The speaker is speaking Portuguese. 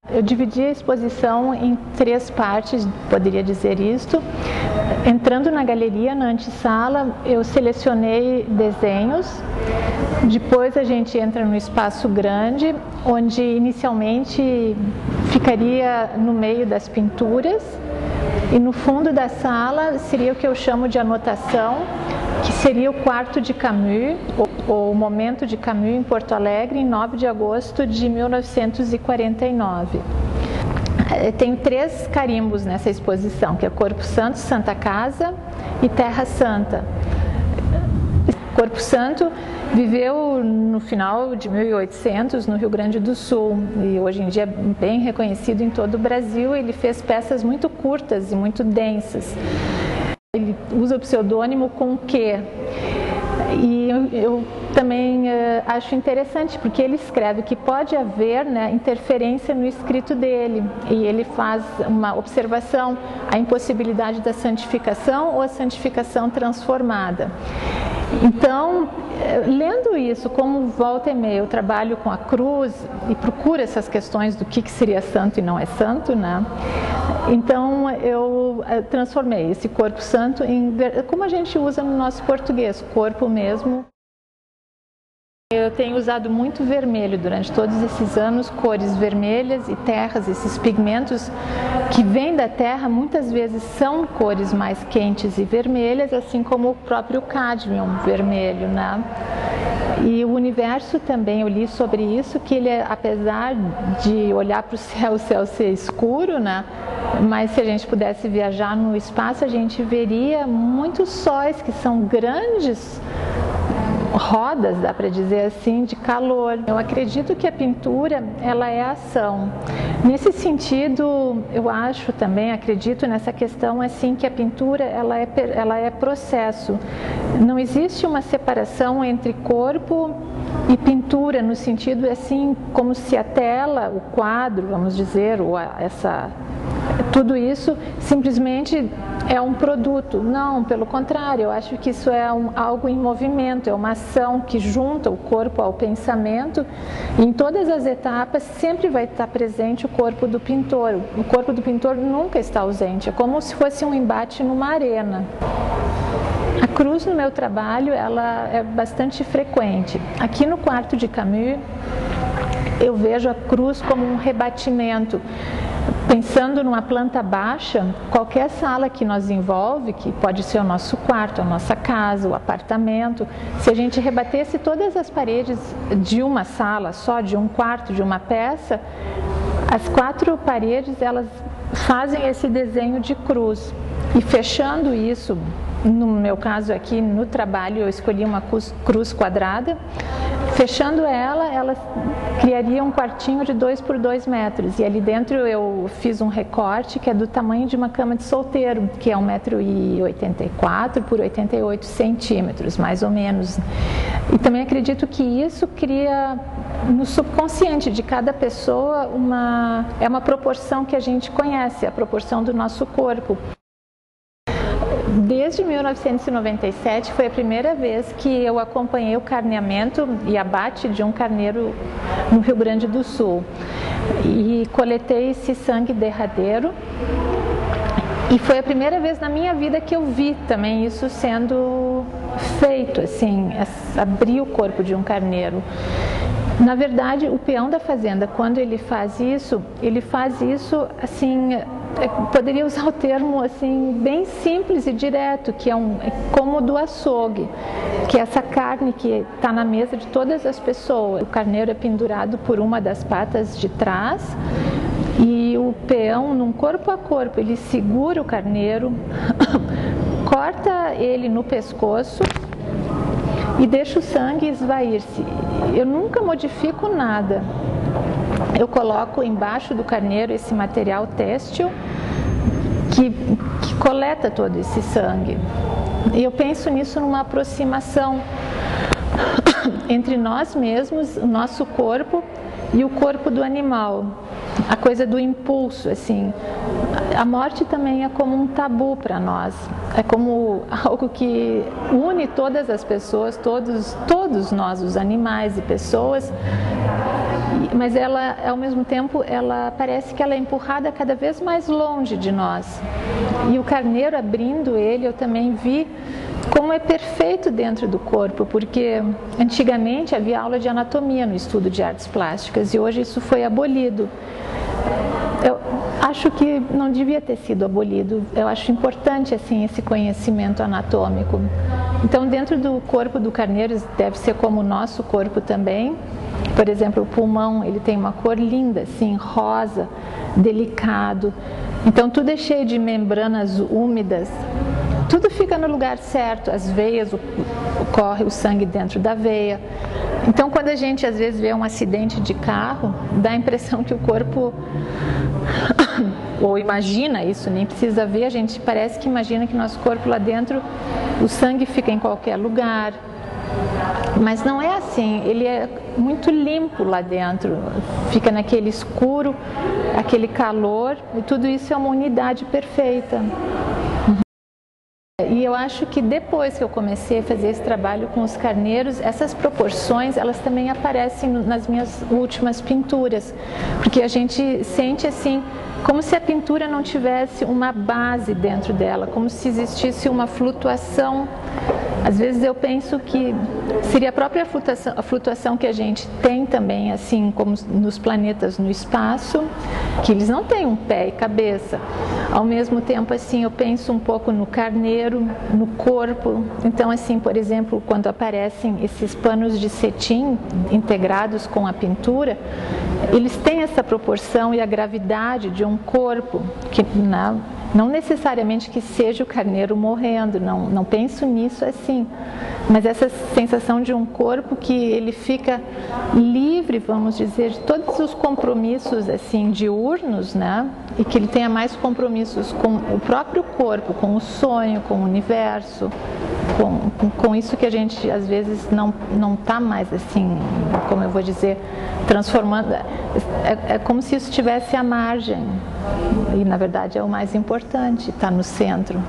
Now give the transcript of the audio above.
Eu dividi a exposição em 3 partes, poderia dizer isto. Entrando na galeria, na antessala, eu selecionei desenhos. Depois a gente entra no espaço grande, onde inicialmente ficaria no meio das pinturas. E no fundo da sala seria o que eu chamo de anotação, que seria o quarto de Camus, ou o momento de Camus em Porto Alegre, em 9 de agosto de 1949. Tenho 3 carimbos nessa exposição, que é Corpo Santo, Santa Casa e Terra Santa. Corpo Santo viveu no final de 1800 no Rio Grande do Sul e hoje em dia é bem reconhecido em todo o Brasil. Ele fez peças muito curtas e muito densas. Ele usa o pseudônimo com Q. E eu também acho interessante, porque ele escreve que pode haver, né, interferência no escrito dele, e ele faz uma observação, a impossibilidade da santificação ou a santificação transformada. Então, lendo isso, como volta e meia eu trabalho com a cruz e procuro essas questões do que seria santo e não é santo, né? Então eu transformei esse corpo santo em, como a gente usa no nosso português, corpo mesmo. Eu tenho usado muito vermelho durante todos esses anos, cores vermelhas e terras, esses pigmentos que vêm da terra muitas vezes são cores mais quentes e vermelhas, assim como o próprio cádmio vermelho, né? E o universo também, eu li sobre isso, que ele, apesar de olhar para o céu ser escuro, né? Mas se a gente pudesse viajar no espaço, a gente veria muitos sóis que são grandes rodas, dá para dizer assim, de calor. Eu acredito que a pintura, ela é ação. Nesse sentido, eu acho também, acredito nessa questão assim, que a pintura, ela é processo. Não existe uma separação entre corpo e pintura, no sentido assim, como se a tela, o quadro, vamos dizer, ou tudo isso simplesmente é um produto. Não, pelo contrário, eu acho que isso é algo em movimento, é uma ação que junta o corpo ao pensamento, e em todas as etapas sempre vai estar presente o corpo do pintor. O corpo do pintor nunca está ausente, é como se fosse um embate numa arena. A cruz no meu trabalho, ela é bastante frequente. Aqui no quarto de Camus, eu vejo a cruz como um rebatimento. Pensando numa planta baixa, qualquer sala que nos envolve, que pode ser o nosso quarto, a nossa casa, o apartamento, se a gente rebatesse todas as paredes de uma sala, só de um quarto, de uma peça, as 4 paredes, elas fazem esse desenho de cruz. E fechando isso, no meu caso aqui no trabalho, eu escolhi uma cruz quadrada. Fechando ela criaria um quartinho de 2 por 2 metros. E ali dentro eu fiz um recorte que é do tamanho de uma cama de solteiro, que é 1,84 m por 88 centímetros, mais ou menos. E também acredito que isso cria no subconsciente de cada pessoa é uma proporção que a gente conhece, a proporção do nosso corpo. Desde 1997 foi a primeira vez que eu acompanhei o carneamento e abate de um carneiro no Rio Grande do Sul. E coletei esse sangue derradeiro. E foi a primeira vez na minha vida que eu vi também isso sendo feito, assim, abrir o corpo de um carneiro. Na verdade, o peão da fazenda, quando ele faz isso assim, poderia usar o termo assim, bem simples e direto, que é como do açougue, que é essa carne que está na mesa de todas as pessoas. O carneiro é pendurado por uma das patas de trás e o peão, num corpo a corpo, ele segura o carneiro, corta ele no pescoço e deixa o sangue esvair-se. Eu nunca modifico nada. Eu coloco embaixo do carneiro esse material têxtil que coleta todo esse sangue. E eu penso nisso numa aproximação entre nós mesmos, o nosso corpo e o corpo do animal. A coisa do impulso, assim. A morte também é como um tabu para nós. É como algo que une todas as pessoas, todos nós, os animais e pessoas. mas ela, ao mesmo tempo, ela parece que ela é empurrada cada vez mais longe de nós. E o carneiro, abrindo ele, eu também vi como é perfeito dentro do corpo, porque antigamente havia aula de anatomia no estudo de artes plásticas e hoje isso foi abolido. Eu acho que não devia ter sido abolido. Eu acho importante assim esse conhecimento anatômico. Então, dentro do corpo do carneiro deve ser como o nosso corpo também. Por exemplo, o pulmão, ele tem uma cor linda, assim, rosa, delicado. Então, tudo é cheio de membranas úmidas. Tudo fica no lugar certo. As veias, corre o sangue dentro da veia. Então, quando a gente às vezes vê um acidente de carro, dá a impressão que o corpo ou imagina isso, nem precisa ver, a gente parece que imagina que nosso corpo lá dentro, o sangue fica em qualquer lugar. Mas não é assim, ele é muito limpo lá dentro, fica naquele escuro, aquele calor, e tudo isso é uma unidade perfeita. E eu acho que depois que eu comecei a fazer esse trabalho com os carneiros, essas proporções, elas também aparecem nas minhas últimas pinturas, porque a gente sente assim, como se a pintura não tivesse uma base dentro dela, como se existisse uma flutuação. Às vezes eu penso que seria a própria flutuação que a gente tem também, assim como nos planetas no espaço, que eles não têm um pé e cabeça. Ao mesmo tempo, assim, eu penso um pouco no carneiro, no corpo. Então, assim, por exemplo, quando aparecem esses panos de cetim integrados com a pintura, eles têm essa proporção e a gravidade de um corpo que não necessariamente que seja o carneiro morrendo, não penso nisso assim, mas essa sensação de um corpo que ele fica livre, vamos dizer, de todos os compromissos assim diurnos, né? E que ele tenha mais compromissos com o próprio corpo, com o sonho, com o universo, com isso que a gente às vezes não está mais assim, como eu vou dizer, transformando, é como se isso estivesse à margem, e na verdade é o mais importante, está no centro.